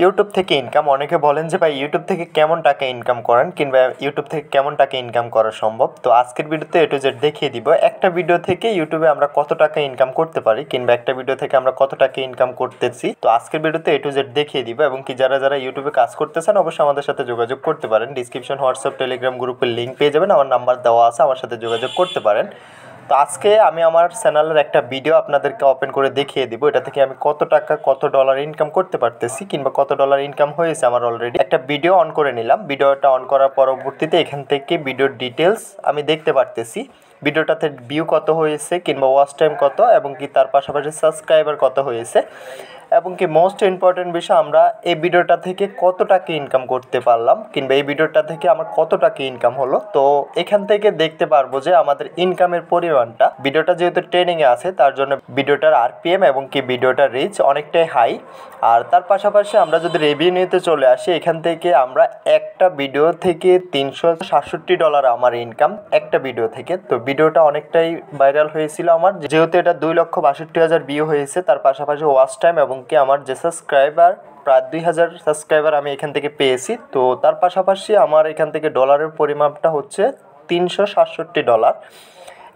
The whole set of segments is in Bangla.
ইউটিউব থেকে ইনকাম। অনেকে বলেন যে ভাই ইউটিউব থেকে কেমন টাকা ইনকাম করেন কিংবা ইউটিউব থেকে কেমন টাকা ইনকাম করা সম্ভব। তো আজকের ভিডিওতে এ টু জেড দেখিয়ে দিব একটা ভিডিও থেকে ইউটিউবে আমরা কত টাকা ইনকাম করতে পারি কিংবা একটা ভিডিও থেকে আমরা কত টাকা ইনকাম করতেছি। তো আজকের ভিডিওতে এ টু জেড দেখিয়ে দিব এবং কি যারা যারা ইউটিউবে কাজ করতেছেন অবশ্যই আমাদের সাথে যোগাযোগ করতে পারেন। ডিসক্রিপশন হোয়াটসঅ্যাপ টেলিগ্রাম গ্রুপের লিঙ্ক পেয়ে যাবেন, আমার নাম্বার দেওয়া আছে, আমার সাথে যোগাযোগ করতে পারেন। তো আজকে আমি আমার চ্যানেলের একটা ভিডিও আপনাদেরকে ওপেন করে দেখিয়ে দিব এটা থেকে আমি কত টাকা কত ডলার ইনকাম করতে পারতেছি কিংবা কত ডলার ইনকাম হয়েছে আমার অলরেডি। একটা ভিডিও অন করে নিলাম, ভিডিওটা অন করার পরবর্তীতে এখান থেকে ভিডিওর ডিটেলস আমি দেখতে পারতেছি, ভিডিওটাতে ভিউ কত হয়েছে কিংবা ওয়াচ টাইম কত এবং কি তার পাশাপাশি সাবস্ক্রাইবার কত হয়েছে এবং কি মোস্ট ইম্পর্টেন্ট বিষয় আমরা এই ভিডিওটা থেকে কত টাকা ইনকাম করতে পারলাম কিংবা এই ভিডিওটা থেকে আমার কত টাকা ইনকাম হলো। তো এখান থেকে দেখতে পারবো যে আমাদের ইনকামের পরিমাণটা, ভিডিওটা যেহেতু ট্রেনিংয়ে আছে তার জন্য ভিডিওটার আরপিএম এবং কি ভিডিওটার রিচ অনেকটাই হাই। আর তার পাশাপাশি আমরা যদি রেভিনিউতে চলে আসি, এখান থেকে আমরা একটা ভিডিও থেকে $367 আমার ইনকাম একটা ভিডিও থেকে। তো ভিডিওটা অনেকটাই ভাইরাল হয়েছিল আমার, যেহেতু এটা 2,62,000 ভিউ হয়েছে। তার পাশাপাশি ওয়াচ টাইম এবং কি আমার যে সাবস্ক্রাইবার প্রায় 2,000 সাবস্ক্রাইবার আমি এখান থেকে পেয়েছি। তো তার পাশাপাশি আমার এখান থেকে ডলারের পরিমাপটা হচ্ছে $367।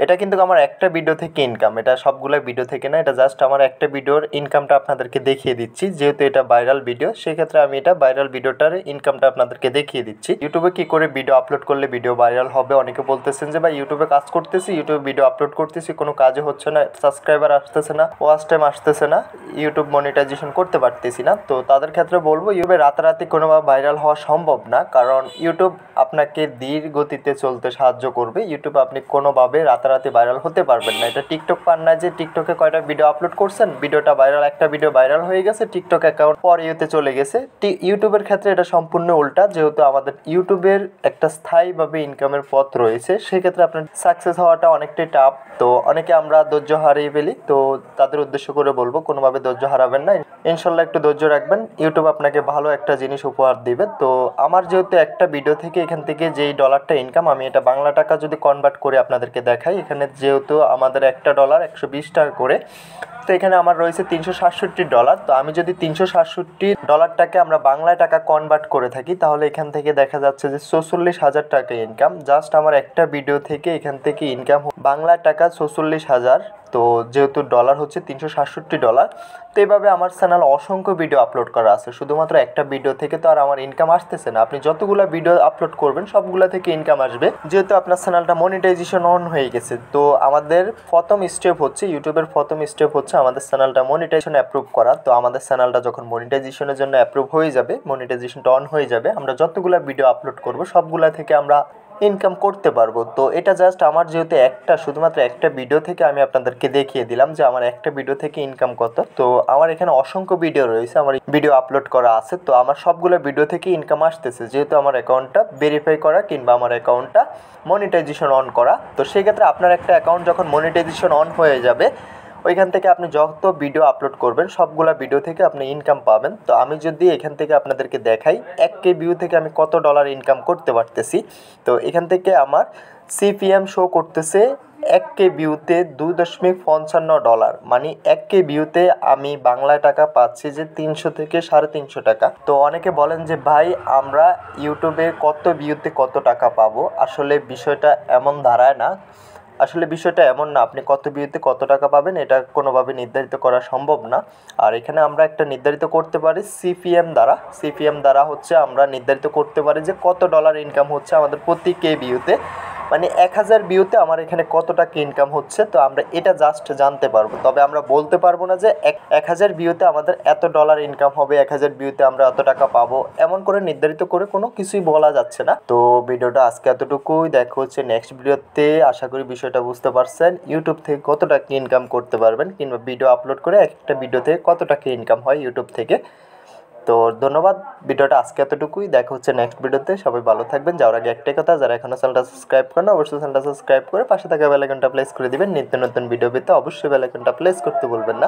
এটা কিন্তু আমার একটা ভিডিও থেকে ইনকাম, এটা সবগুলো ভিডিও থেকে না, এটা জাস্ট আমার একটা ভিডিওর ইনকামটা আপনাদেরকে দেখিয়ে দিচ্ছি। যেহেতু এটা ভাইরাল ভিডিও সেক্ষেত্রে আমি এটা ভাইরাল ভিডিওটার ইনকামটা আপনাদেরকে দেখিয়ে দিচ্ছি। ইউটিউবে কী করে ভিডিও আপলোড করলে ভিডিও ভাইরাল হবে, অনেকে বলতেছেন যে ভাই ইউটিউবে কাজ করতেছি, ইউটিউবে ভিডিও আপলোড করতেছি, কোনো কাজে হচ্ছে না, সাবস্ক্রাইবার আসতেছে না, ওয়াচ টাইম আসতেছে না, ইউটিউব মনিটাইজেশন করতে পারতেছি না। তো তাদের ক্ষেত্রে বলবো ইউটিউবে রাতারাতি কোনোভাবে ভাইরাল হওয়া সম্ভব না, কারণ ইউটিউব আপনাকে ধীর গতিতে চলতে সাহায্য করবে। ইউটিউবে আপনি কোনোভাবে রাতারাতি ভাইরাল হতে পারবেন না। এটা টিকটক পান না যে টিকটকে কয়টা ভিডিও আপলোড করছেন, ভিডিওটা ভাইরাল, একটা ভিডিও ভাইরাল হয়ে গেছে, টিকটক অ্যাকাউন্ট পর ইউতে চলে গেছে। ইউটিউবের ক্ষেত্রে এটা সম্পূর্ণ উল্টা, যেহেতু আমাদের ইউটিউবের একটা স্থায়ীভাবে ইনকামের পথ রয়েছে, সেক্ষেত্রে আপনার সাকসেস হওয়াটা অনেকটাই টাফ। তো অনেকে আমরা ধৈর্য হারিয়ে ফেলি, তো তাদের উদ্দেশ্য করে বলবো কোনোভাবে ধৈর্য হারাবেন না, ইনশাল্লাহ একটু ধৈর্য রাখবেন, ইউটিউব আপনাকে ভালো একটা জিনিস উপহার দিবে। তো আমার যেহেতু একটা ভিডিও থেকে এখান থেকে যেই ডলারটা ইনকাম, আমি এটা বাংলা টাকা যদি কনভার্ট করে আপনাদেরকে দেখাই, এখানে যেহেতু আমাদের একটা ডলার 120 টাকা করে, তো এখানে আমার রয়েছে $367। তো আমি যদি $367টাকে আমরা বাংলা টাকা কনভার্ট করে থাকি, তাহলে এখান থেকে দেখা যাচ্ছে যে 46,000 টাকা ইনকাম জাস্ট আমার একটা ভিডিও থেকে। এখান থেকে ইনকাম বাংলা টাকা 46,000, তো যেহেতু ডলার হচ্ছে $367। তো এইভাবে আমার চ্যানেল অসংখ্য ভিডিও আপলোড করা আছে, শুধুমাত্র একটা ভিডিও থেকে তো আর আমার ইনকাম আসতেছে না। আপনি যতগুলো ভিডিও আপলোড করবেন সবগুলো থেকে ইনকাম আসবে, যেহেতু আপনার চ্যানেলটা মনিটাইজেশন অন হয়ে গেছে। তো আমাদের প্রথম স্টেপ হচ্ছে, ইউটিউবের প্রথম স্টেপ হচ্ছে আমাদের চ্যানেলটা মনিটাইজেশন অ্যাপ্রুভ করা। তো আমাদের চ্যানেলটা যখন মনিটাইজেশনের জন্য অ্যাপ্রুভ হয়ে যাবে, মনিটাইজেশনটা অন হয়ে যাবে, আমরা যতগুলো ভিডিও আপলোড করব সবগুলো থেকে আমরা ইনকাম করতে পারবো। তো এটা জাস্ট আমার যেহেতু শুধুমাত্র একটা ভিডিও থেকে আমি আপনাদেরকে দেখিয়ে দিলাম যে আমার একটা ভিডিও থেকে ইনকাম কত। তো আমার এখানে অসংখ্য ভিডিও রয়েছে, আমার ভিডিও আপলোড করা আছে, তো আমার সবগুলো ভিডিও থেকে ইনকাম আসতেছে, যেহেতু আমার অ্যাকাউন্টটা ভেরিফাই করা কিংবা আমার অ্যাকাউন্টটা মনিটাইজেশন অন করা। তো সেক্ষেত্রে আপনার একটা অ্যাকাউন্ট যখন মনিটাইজেশন অন হয়ে যাবে, ওইখান থেকে আপনি যত ভিডিও আপলোড করবেন সবগুলা ভিডিও থেকে আপনি ইনকাম পাবেন। তো আমি যদি এখান থেকে আপনাদেরকে দেখাই 1K ভিউ থেকে আমি কত ডলার ইনকাম করতে পারতেছি, তো এখান থেকে আমার সিপিএম শো করতেছে 1K ভিউতে $2.55, মানে 1K ভিউতে আমি বাংলা টাকা পাচ্ছি যে 300 থেকে 350 টাকা। তো অনেকে বলেন যে ভাই আমরা ইউটিউবে কত ভিউতে কত টাকা পাবো, আসলে বিষয়টা এমন দাঁড়ায় না। আসলে বিষয়টা এমন না আপনি কত ভিউতে কত টাকা পাবেন এটা কোনোভাবে নির্ধারিত করা সম্ভব না। আর এখানে আমরা একটা নির্ধারিত করতে পারি সিপিএম দ্বারা হচ্ছে আমরা নির্ধারিত করতে পারি যে কত ডলার ইনকাম হচ্ছে আমাদের প্রতি কে ভিউতে, মানে 1000 ভিউতে আমার এখানে কত টাকা ইনকাম হচ্ছে। তো আমরা এটা জাস্ট জানতে পারবো, তবে আমরা বলতে পারবো না যে 1000 ভিউতে আমাদের এত ডলার ইনকাম হবে, 1000 ভিউতে আমরা এত টাকা পাবো, এমন করে নির্ধারিত করে কোনো কিছুই বলা যাচ্ছে না। তো ভিডিওটা আজকে এতটুকুই, দেখা হচ্ছে নেক্সট ভিডিওতে। আশা করি বিষয়টা বুঝতে পারছেন, ইউটিউব থেকে কত টাকা ইনকাম করতে পারবেন কিংবা ভিডিও আপলোড করে একটা ভিডিও থেকে কত টাকা ইনকাম হয় ইউটিউব থেকে। তো ধন্যবাদ, ভিডিওটা আজকে এতটুকুই, দেখা হচ্ছে নেক্সট ভিডিওতে। সবাই ভালো থাকবেন। যাওয়ার আগে একটাই কথা, যারা এখনও চ্যানেলটা সাবস্ক্রাইব করেন অবশ্যই চ্যানেলটা সাবস্ক্রাইব করে পাশে থাকা বেল আইকনটা প্রেস করে দিবেন। নিত্য নতুন ভিডিও পেতে অবশ্যই বেল আইকনটা প্রেস করতে ভুলবেন না।